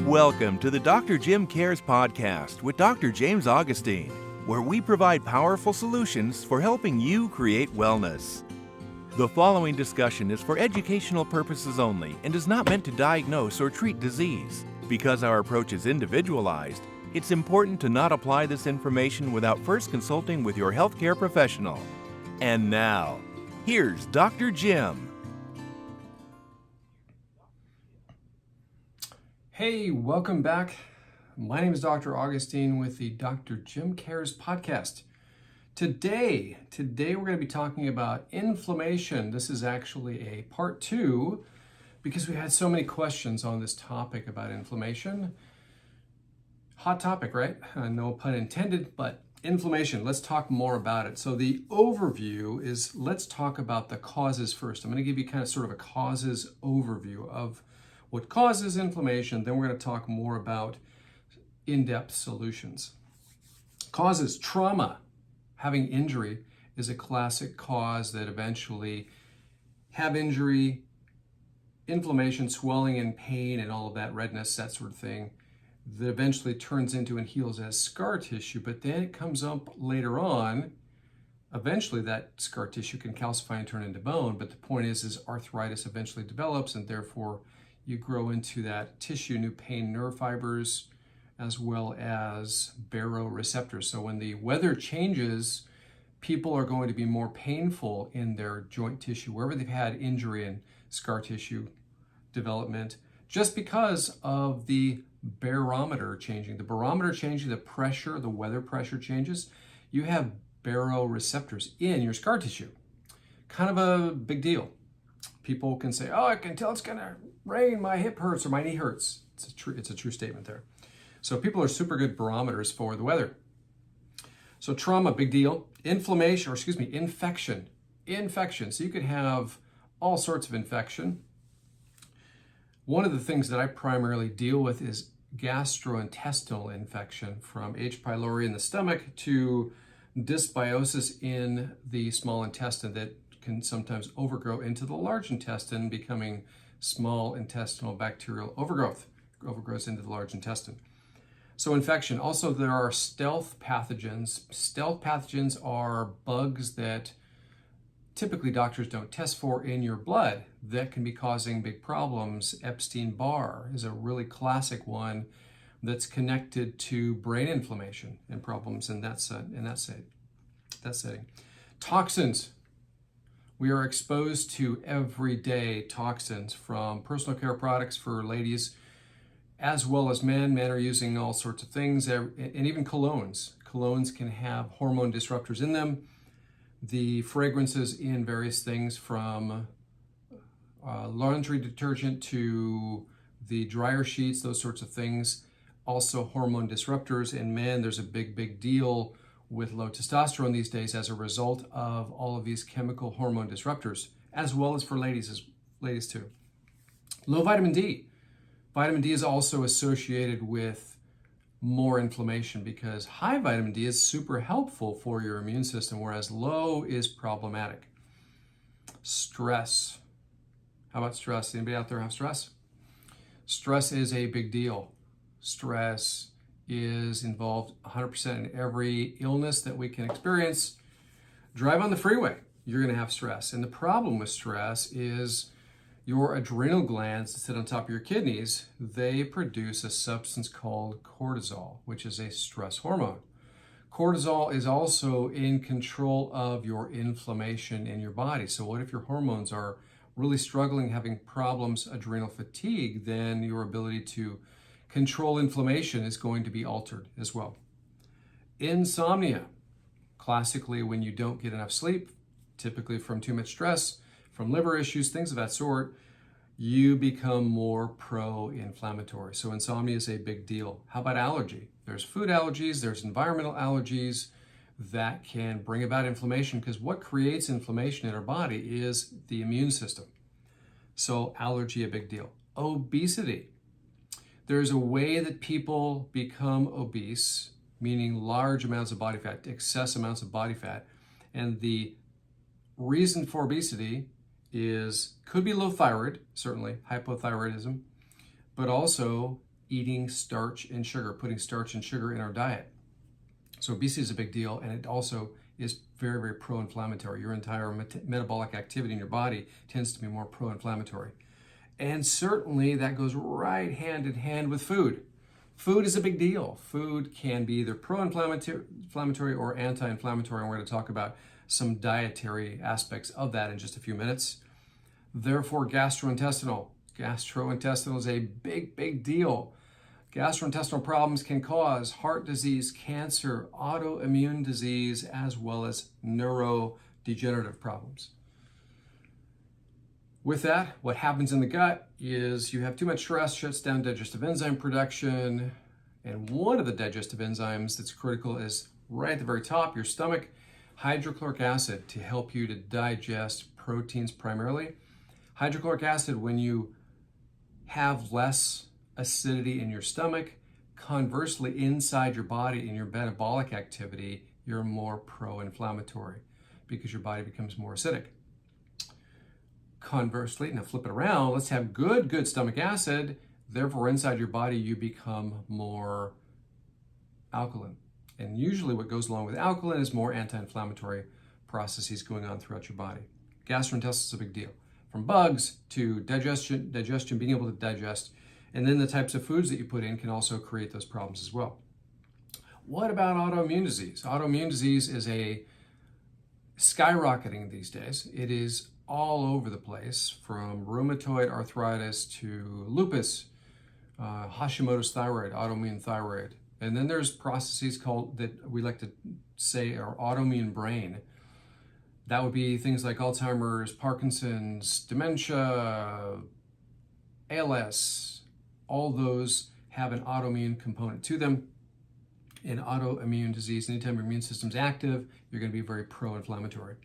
Welcome to the Dr. Jim Cares podcast with Dr. James Augustine, where we provide powerful solutions for helping you create wellness. The following discussion is for educational purposes only and is not meant to diagnose or treat disease. Because our approach is individualized, it's important to not apply this information without first consulting with your healthcare professional. And now, here's Dr. Jim. Hey, welcome back. My name is Dr. Augustine with the Dr. Jim Cares podcast. Today we're going to be talking about inflammation. This is actually a part 2 because we had so many questions on this topic about inflammation. Hot topic, right? No pun intended, but inflammation. Let's talk more about it. So the overview is, let's talk about the causes first. I'm going to give you kind of sort of a causes overview of what causes inflammation. Then we're going to talk more about in-depth solutions. Causes: trauma. Having injury is a classic cause that eventually have injury, inflammation, swelling and pain and all of that, redness, that sort of thing, that eventually turns into and heals as scar tissue, but then it comes up later on. Eventually that scar tissue can calcify and turn into bone, but the point is arthritis eventually develops, and therefore you grow into that tissue, new pain nerve fibers, as well as baroreceptors. So when the weather changes, people are going to be more painful in their joint tissue, wherever they've had injury and scar tissue development, just because of the barometer changing. The barometer changing, the pressure, the weather pressure changes. You have baroreceptors in your scar tissue. Kind of a big deal. People can say, oh, I can tell it's gonna rain, my hip hurts or my knee hurts. It's a true statement there. So people are super good barometers for the weather. So trauma, big deal. Inflammation, infection. So you could have all sorts of infection. One of the things that I primarily deal with is gastrointestinal infection, from H. pylori in the stomach to dysbiosis in the small intestine that can sometimes overgrow into the large intestine, becoming small intestinal bacterial overgrowth into the large intestine. So infection. Also, there are stealth pathogens. Stealth pathogens are bugs that typically doctors don't test for in your blood that can be causing big problems. Epstein-Barr is a really classic one that's connected to brain inflammation and problems in that setting. Toxins. We are exposed to everyday toxins from personal care products for ladies as well as men. Men are using all sorts of things, and even colognes. Colognes can have hormone disruptors in them. The fragrances in various things from laundry detergent to the dryer sheets, those sorts of things, also hormone disruptors. In men, there's a big deal with low testosterone these days as a result of all of these chemical hormone disruptors, as well as for ladies too. Low vitamin D. Vitamin D is also associated with more inflammation because high vitamin D is super helpful for your immune system, whereas low is problematic. Stress. How about stress? Anybody out there have stress? Stress is a big deal. Stress is involved 100% in every illness that we can experience. Drive on the freeway, you're going to have stress. And the problem with stress is your adrenal glands that sit on top of your kidneys, they produce a substance called cortisol, which is a stress hormone. Cortisol is also in control of your inflammation in your body. So what if your hormones are really struggling, having problems, adrenal fatigue, then your ability to control inflammation is going to be altered as well. Insomnia. Classically, when you don't get enough sleep, typically from too much stress, from liver issues, things of that sort, you become more pro-inflammatory. So insomnia is a big deal. How about allergy? There's food allergies, there's environmental allergies that can bring about inflammation, because what creates inflammation in our body is the immune system. So allergy, a big deal. Obesity. There's a way that people become obese, meaning large amounts of body fat, excess amounts of body fat. And the reason for obesity could be low thyroid, certainly hypothyroidism, but also eating starch and sugar, putting starch and sugar in our diet. So obesity is a big deal, and it also is very, very pro-inflammatory. Your entire metabolic activity in your body tends to be more pro-inflammatory. And certainly that goes right hand in hand with food. Food is a big deal. Food can be either pro-inflammatory or anti-inflammatory, and we're going to talk about some dietary aspects of that in just a few minutes. Therefore, gastrointestinal. Gastrointestinal is a big, big deal. Gastrointestinal problems can cause heart disease, cancer, autoimmune disease, as well as neurodegenerative problems. With that, what happens in the gut is you have too much stress, shuts down digestive enzyme production, and one of the digestive enzymes that's critical is right at the very top, your stomach, hydrochloric acid, to help you to digest proteins primarily. Hydrochloric acid, when you have less acidity in your stomach, conversely, inside your body in your metabolic activity, you're more pro-inflammatory because your body becomes more acidic. Conversely, now flip it around, let's have good stomach acid, therefore inside your body you become more alkaline. And usually what goes along with alkaline is more anti-inflammatory processes going on throughout your body. Gastrointestinal is a big deal. From bugs to digestion, being able to digest, and then the types of foods that you put in can also create those problems as well. What about autoimmune disease? Autoimmune disease is skyrocketing these days. It is all over the place, from rheumatoid arthritis to lupus, Hashimoto's thyroid, autoimmune thyroid. And then there's processes called, that we like to say, are autoimmune brain. That would be things like Alzheimer's, Parkinson's, dementia, ALS. All those have an autoimmune component to them. In autoimmune disease, anytime your immune system's active, you're going to be very pro-inflammatory.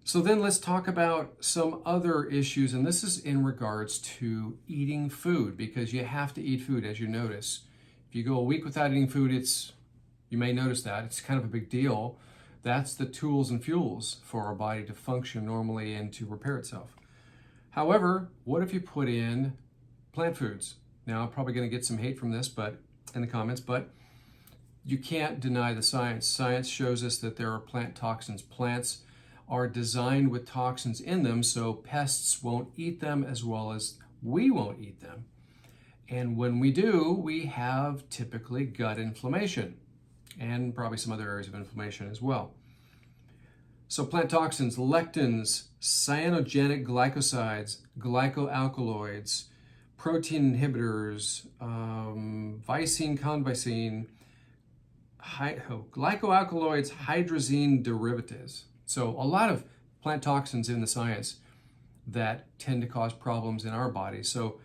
So then let's talk about some other issues, and this is in regards to eating food, because you have to eat food, as you notice. If you go a week without eating food, you may notice that it's kind of a big deal. That's the tools and fuels for our body to function normally and to repair itself. However, what if you put in plant foods? Now, I'm probably going to get some hate from this, in the comments, but you can't deny the science. Science shows us that there are plant toxins. Plants are designed with toxins in them so pests won't eat them as well as we won't eat them. And when we do, we have typically gut inflammation and probably some other areas of inflammation as well. So plant toxins, lectins, cyanogenic glycosides, glycoalkaloids, protein inhibitors, visine, convisine, glycoalkaloids, hydrazine derivatives. So a lot of plant toxins in the science that tend to cause problems in our body. So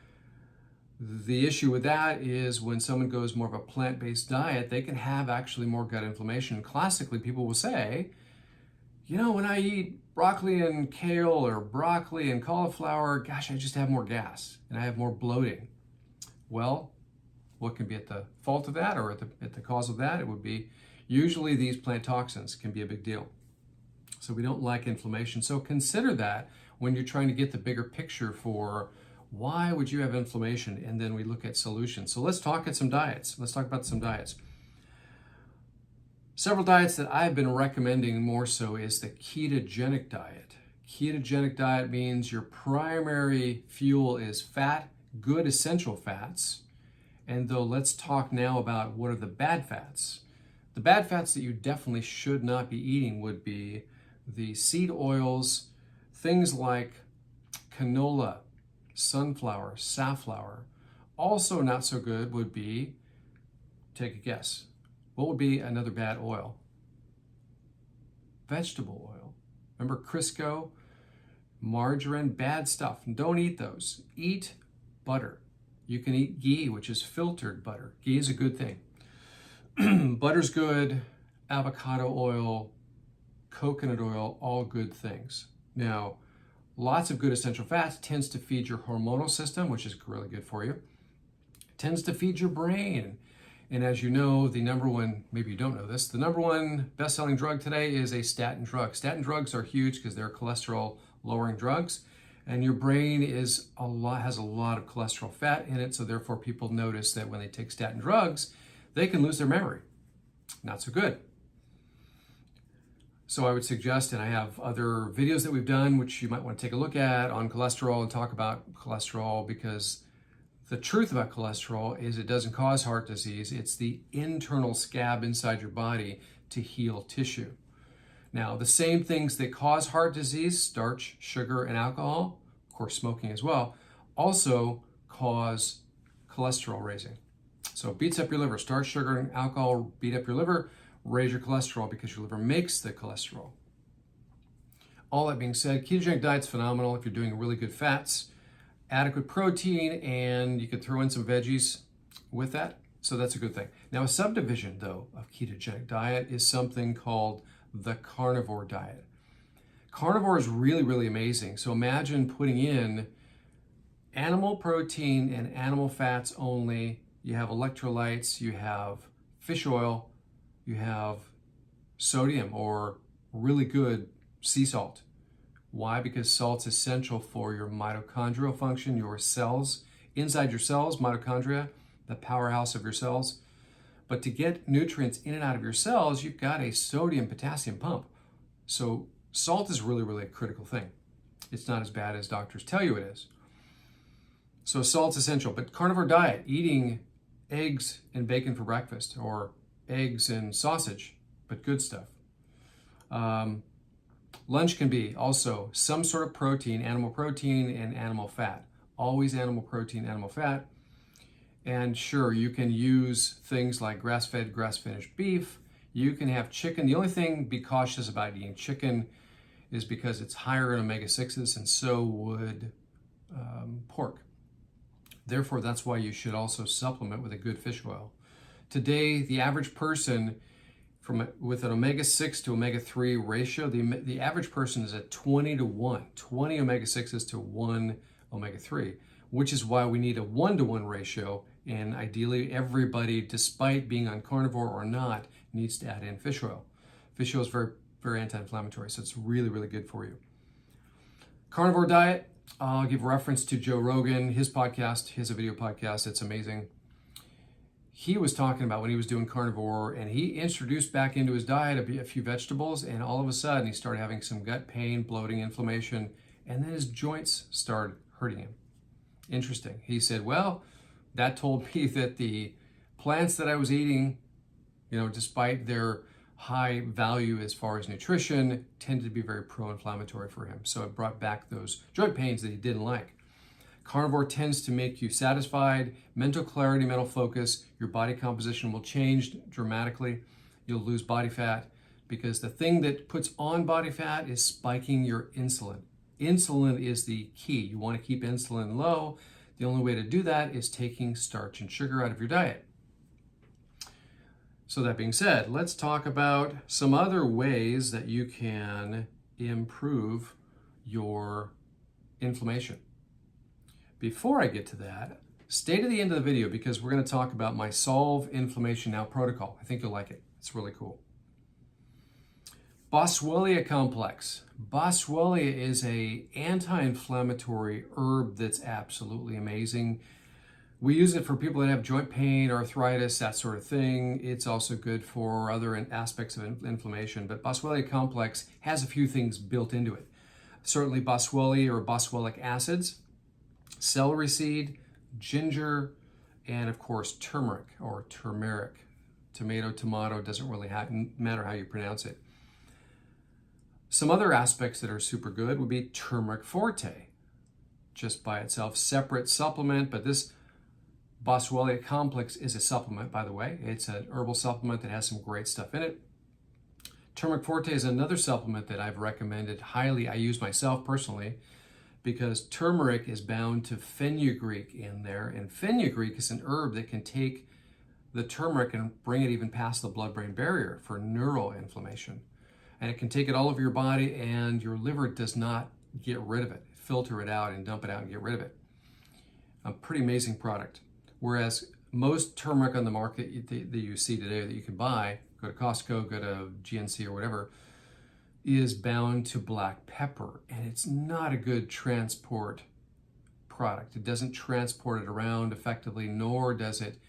the issue with that is when someone goes more of a plant-based diet, they can have actually more gut inflammation. Classically, people will say, when I eat broccoli and kale or broccoli and cauliflower, gosh, I just have more gas and I have more bloating. Well, what can be at the fault of that, or at the cause of that? It would be usually these plant toxins can be a big deal. So we don't like inflammation. So consider that when you're trying to get the bigger picture for why would you have inflammation, and then we look at solutions. So let's talk about some diets. Several diets that I've been recommending more so is the ketogenic diet. Ketogenic diet means your primary fuel is fat, good essential fats. And though let's talk now about what are the bad fats. The bad fats that you definitely should not be eating would be the seed oils, things like canola, sunflower, safflower. Also not so good would be, take a guess, what would be another bad oil? Vegetable oil. Remember Crisco, margarine, bad stuff. Don't eat those. Eat butter. You can eat ghee, which is filtered butter. Ghee is a good thing. Butter's good, avocado oil, coconut oil, all good things. Now, lots of good essential fats tends to feed your hormonal system, which is really good for you. Tends to feed your brain. And as you know, the number one, maybe you don't know this, the number one best-selling drug today is a statin drug. Statin drugs are huge because they're cholesterol-lowering drugs. And your brain has a lot of cholesterol fat in it, so therefore people notice that when they take statin drugs, they can lose their memory. Not so good. So I would suggest, and I have other videos that we've done, which you might want to take a look at on cholesterol and talk about cholesterol, because the truth about cholesterol is it doesn't cause heart disease. It's the internal scab inside your body to heal tissue. Now, the same things that cause heart disease, starch, sugar, and alcohol, of course smoking as well, also cause cholesterol raising. So it beats up your liver. Starch, sugar, and alcohol beat up your liver, raise your cholesterol because your liver makes the cholesterol. All that being said, ketogenic diet's phenomenal if you're doing really good fats, adequate protein, and you could throw in some veggies with that. So that's a good thing. Now, a subdivision, though, of ketogenic diet is something called the carnivore diet. Carnivore is really, really amazing. So imagine putting in animal protein and animal fats only. You have electrolytes, you have fish oil, you have sodium or really good sea salt. Why? Because salt's essential for your mitochondrial function, your cells, inside your cells, mitochondria, the powerhouse of your cells. But to get nutrients in and out of your cells, you've got a sodium-potassium pump. So salt is really, really a critical thing. It's not as bad as doctors tell you it is. So salt's essential. But carnivore diet, eating eggs and bacon for breakfast, or eggs and sausage, but good stuff. Lunch can be also some sort of protein and animal fat. Always animal protein, animal fat. And sure, you can use things like grass-fed, grass-finished beef. You can have chicken. The only thing, be cautious about eating chicken is because it's higher in omega-6s, and so would pork. Therefore, that's why you should also supplement with a good fish oil. Today, the average person with an omega-6 to omega-3 ratio, the average person is at 20 to 1, 20 omega-6s to 1 omega-3, which is why we need a 1-to-1 ratio. And ideally, everybody, despite being on carnivore or not, needs to add in fish oil. Fish oil is very, very anti-inflammatory, so it's really, really good for you. Carnivore diet, I'll give reference to Joe Rogan, his podcast, his video podcast. It's amazing. He was talking about when he was doing carnivore, and he introduced back into his diet a few vegetables, and all of a sudden he started having some gut pain, bloating, inflammation, and then his joints started hurting him. Interesting. He said, well, that told me that the plants that I was eating, despite their high value as far as nutrition, tended to be very pro-inflammatory for him. So it brought back those joint pains that he didn't like. Carnivore tends to make you satisfied, mental clarity, mental focus. Your body composition will change dramatically. You'll lose body fat because the thing that puts on body fat is spiking your insulin. Insulin is the key. You want to keep insulin low. The only way to do that is taking starch and sugar out of your diet. So that being said, let's talk about some other ways that you can improve your inflammation. Before I get to that, stay to the end of the video because we're going to talk about my Solve Inflammation Now protocol. I think you'll like it. It's really cool. Boswellia complex. Boswellia is an anti-inflammatory herb that's absolutely amazing. We use it for people that have joint pain, arthritis, that sort of thing. It's also good for other aspects of inflammation, but Boswellia complex has a few things built into it. Certainly Boswellia or boswellic acids, celery seed, ginger, and of course turmeric or turmeric. Tomato, doesn't really matter how you pronounce it. Some other aspects that are super good would be turmeric forte, just by itself, separate supplement, but this Boswellia complex is a supplement, by the way. It's an herbal supplement that has some great stuff in it. Turmeric forte is another supplement that I've recommended highly. I use myself personally because turmeric is bound to fenugreek in there, and fenugreek is an herb that can take the turmeric and bring it even past the blood-brain barrier for neural inflammation. And it can take it all over your body, and your liver does not get rid of it, filter it out and dump it out and get rid of it. A pretty amazing product. Whereas most turmeric on the market that you see today that you can buy, go to Costco, go to GNC or whatever, is bound to black pepper, and it's not a good transport product. It doesn't transport it around effectively, nor does it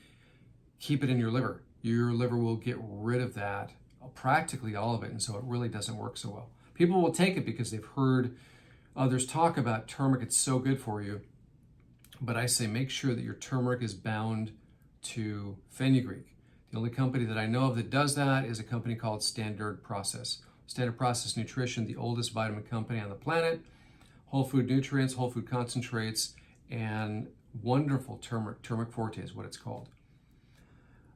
keep it in your liver. Your liver will get rid of that, practically all of it, and so it really doesn't work so well. People will take it because they've heard others talk about turmeric. It's so good for you. But I say make sure that your turmeric is bound to fenugreek. The only company that I know of that does that is a company called Standard Process. Standard Process Nutrition, the oldest vitamin company on the planet. Whole food nutrients, whole food concentrates, and wonderful turmeric. Turmeric Forte is what it's called.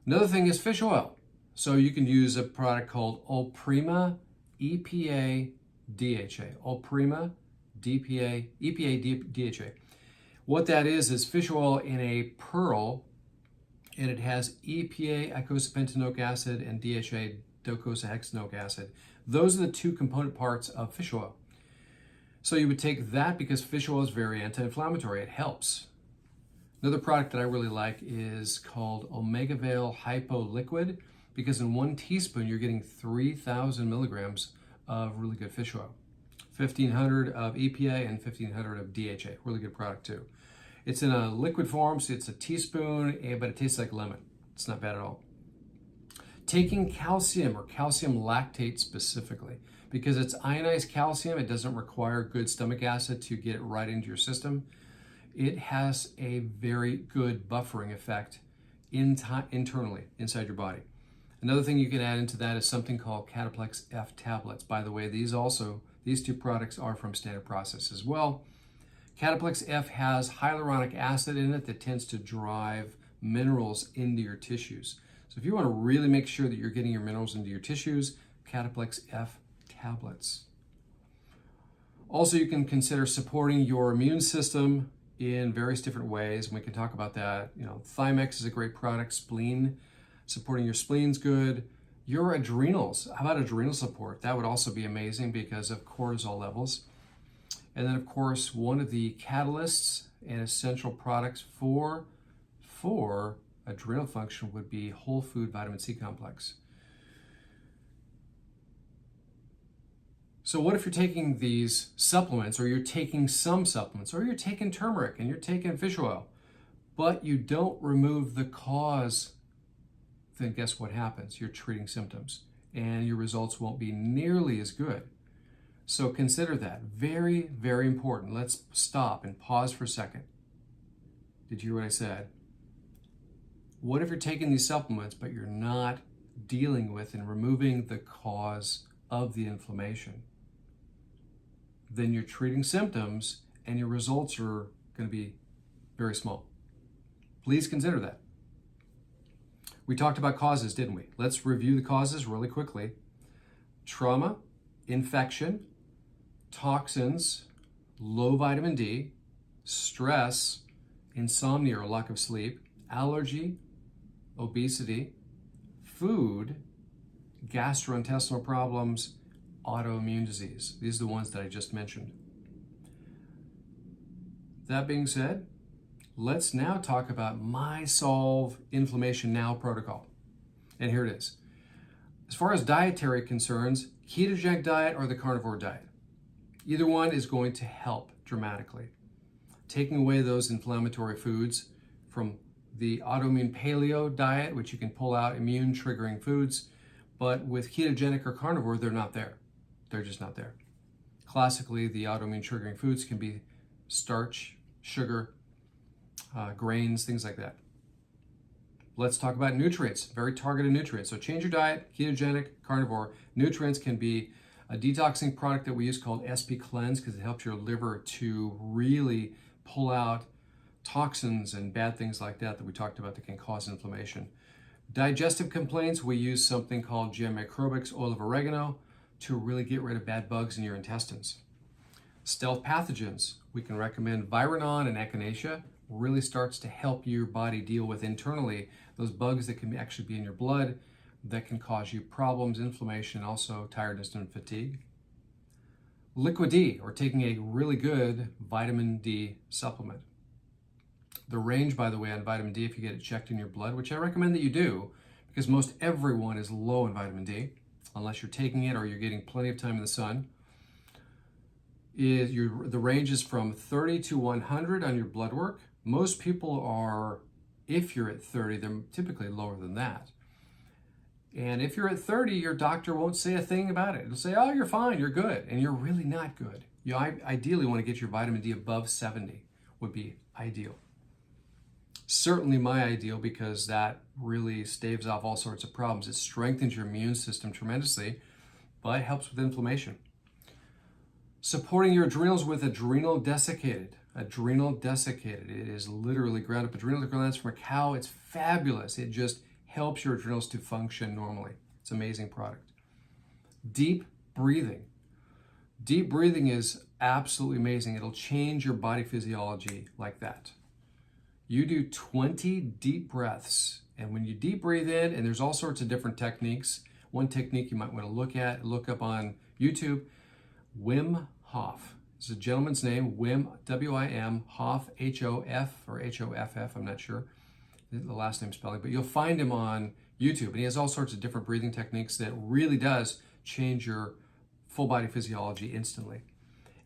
Another thing is fish oil. So you can use a product called Ulprima EPA DHA. Ulprima EPA DHA. What that is fish oil in a pearl, and it has EPA eicosapentaenoic acid and DHA docosahexaenoic acid. Those are the two component parts of fish oil. So you would take that because fish oil is very anti-inflammatory. It helps. Another product that I really like is called Omega Vale Hypo Liquid, because in 1 teaspoon you're getting 3,000 milligrams of really good fish oil. 1,500 of EPA and 1,500 of DHA. Really good product too. It's in a liquid form, so it's a teaspoon, but it tastes like lemon. It's not bad at all. Taking calcium or calcium lactate specifically, because it's ionized calcium, it doesn't require good stomach acid to get it right into your system. It has a very good buffering effect internally inside your body. Another thing you can add into that is something called Cataplex F tablets. By the way, these two products are from Standard Process as well. Cataplex F has hyaluronic acid in it that tends to drive minerals into your tissues. So if you want to really make sure that you're getting your minerals into your tissues, Cataplex F tablets. Also, you can consider supporting your immune system in various different ways, and we can talk about that. Thymex is a great product. Spleen, supporting your spleen's good. Your adrenals, how about adrenal support? That would also be amazing because of cortisol levels. And then, of course, one of the catalysts and essential products for adrenal function would be whole food vitamin C complex. So what if you're taking these supplements, or you're taking some supplements, or you're taking turmeric and you're taking fish oil, but you don't remove the cause? Then guess what happens? You're treating symptoms, and your results won't be nearly as good. So consider that. Very, very important. Let's stop and pause for a second. Did you hear what I said? What if you're taking these supplements, but you're not dealing with and removing the cause of the inflammation? Then you're treating symptoms, and your results are going to be very small. Please consider that. We talked about causes, didn't we? Let's review the causes really quickly. Trauma, infection, toxins, low vitamin D, stress, insomnia or lack of sleep, allergy, obesity, food, gastrointestinal problems, autoimmune disease. These are the ones that I just mentioned. That being said, let's now talk about my Solve Inflammation Now protocol. And here it is. As far as dietary concerns, ketogenic diet or the carnivore diet. Either one is going to help dramatically. Taking away those inflammatory foods from the autoimmune paleo diet, which you can pull out immune triggering foods, but with ketogenic or carnivore, they're not there. They're just not there. Classically, the autoimmune triggering foods can be starch, sugar, grains, things like that. Let's talk about nutrients, very targeted nutrients. So change your diet, ketogenic, carnivore. Nutrients can be a detoxing product that we use called SP Cleanse, because it helps your liver to really pull out toxins and bad things like that we talked about that can cause inflammation. Digestive complaints, we use something called GM Microbics oil of oregano to really get rid of bad bugs in your intestines. Stealth pathogens, we can recommend Viranon and Echinacea. Really starts to help your body deal with internally those bugs that can actually be in your blood that can cause you problems, inflammation, also tiredness and fatigue. Liquid D, or taking a really good vitamin D supplement. The range, by the way, on vitamin D, if you get it checked in your blood, which I recommend that you do, because most everyone is low in vitamin D. unless you're taking it or you're getting plenty of time in the sun. The range is from 30 to 100 on your blood work. Most people are, if you're at 30, they're typically lower than that. And if you're at 30, your doctor won't say a thing about it. It'll say, oh, you're fine, you're good. And you're really not good. You ideally want to get your vitamin D above 70 would be ideal. Certainly my ideal, because that really staves off all sorts of problems. It strengthens your immune system tremendously, but it helps with inflammation. Supporting your adrenals with adrenal desiccated. Adrenal desiccated. It is literally ground up adrenal glands from a cow. It's fabulous. It just helps your adrenals to function normally. It's an amazing product. Deep breathing. Deep breathing is absolutely amazing. It'll change your body physiology like that. You do 20 deep breaths, and when you deep breathe in, and there's all sorts of different techniques. One technique you might want to look up on YouTube, Wim Hof. It's a gentleman's name, Wim, W-I-M, Hof, H-O-F, or H-O-F-F, I'm not sure the last name spelling, but you'll find him on YouTube, and he has all sorts of different breathing techniques that really does change your full body physiology instantly.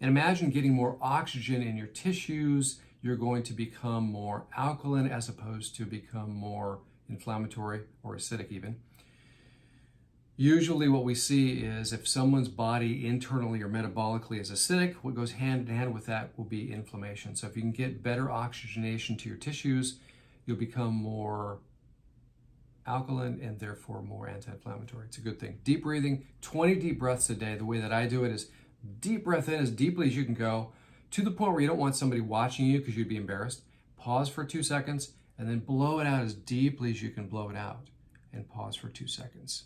And imagine getting more oxygen in your tissues. You're going to become more alkaline as opposed to become more inflammatory or acidic even. Usually what we see is if someone's body internally or metabolically is acidic, what goes hand in hand with that will be inflammation. So if you can get better oxygenation to your tissues, you'll become more alkaline and therefore more anti-inflammatory. It's a good thing. Deep breathing, 20 deep breaths a day. The way that I do it is deep breath in as deeply as you can go, to the point where you don't want somebody watching you because you'd be embarrassed. Pause for 2 seconds and then blow it out as deeply as you can blow it out, and pause for 2 seconds.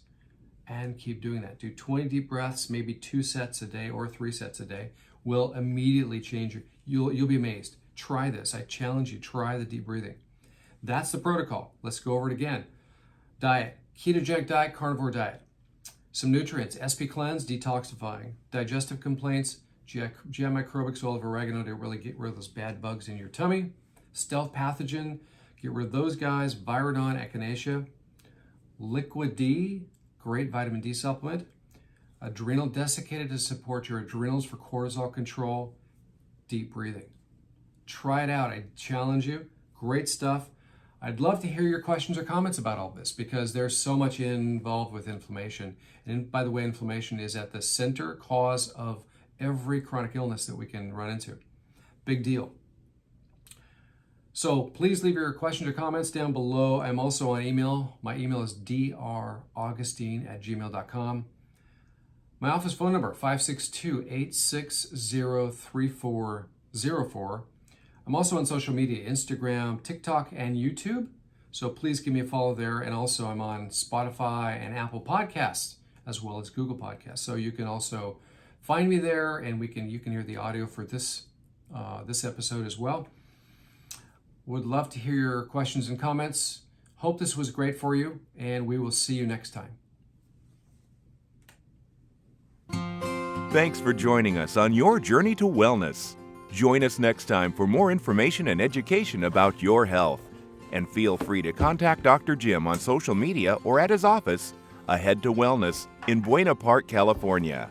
And keep doing that. Do 20 deep breaths, maybe 2 sets a day or 3 sets a day. Will immediately change you'll be amazed. Try this. I challenge you, try the deep breathing. That's the protocol. Let's go over it again. Diet, ketogenic diet, carnivore diet. Some nutrients, SP cleanse, detoxifying. Digestive complaints, GI microbics, olive oregano to really get rid of those bad bugs in your tummy. Stealth pathogen, get rid of those guys. Viridon, echinacea. Liquid D, great vitamin D supplement. Adrenal desiccated to support your adrenals for cortisol control. Deep breathing. Try it out. I challenge you. Great stuff. I'd love to hear your questions or comments about all this, because there's so much involved with inflammation. And by the way, inflammation is at the center cause of every chronic illness that we can run into. Big deal. So please leave your questions or comments down below. I'm also on email. My email is draugustine@gmail.com. My office phone number, 562-860-3404. I'm also on social media, Instagram, TikTok, and YouTube. So please give me a follow there. And also I'm on Spotify and Apple Podcasts, as well as Google Podcasts. So you can also find me there, and you can hear the audio for this episode as well. Would love to hear your questions and comments. Hope this was great for you, and we will see you next time. Thanks for joining us on your journey to wellness. Join us next time for more information and education about your health. And feel free to contact Dr. Jim on social media or at his office, Ahead to Wellness in Buena Park, California.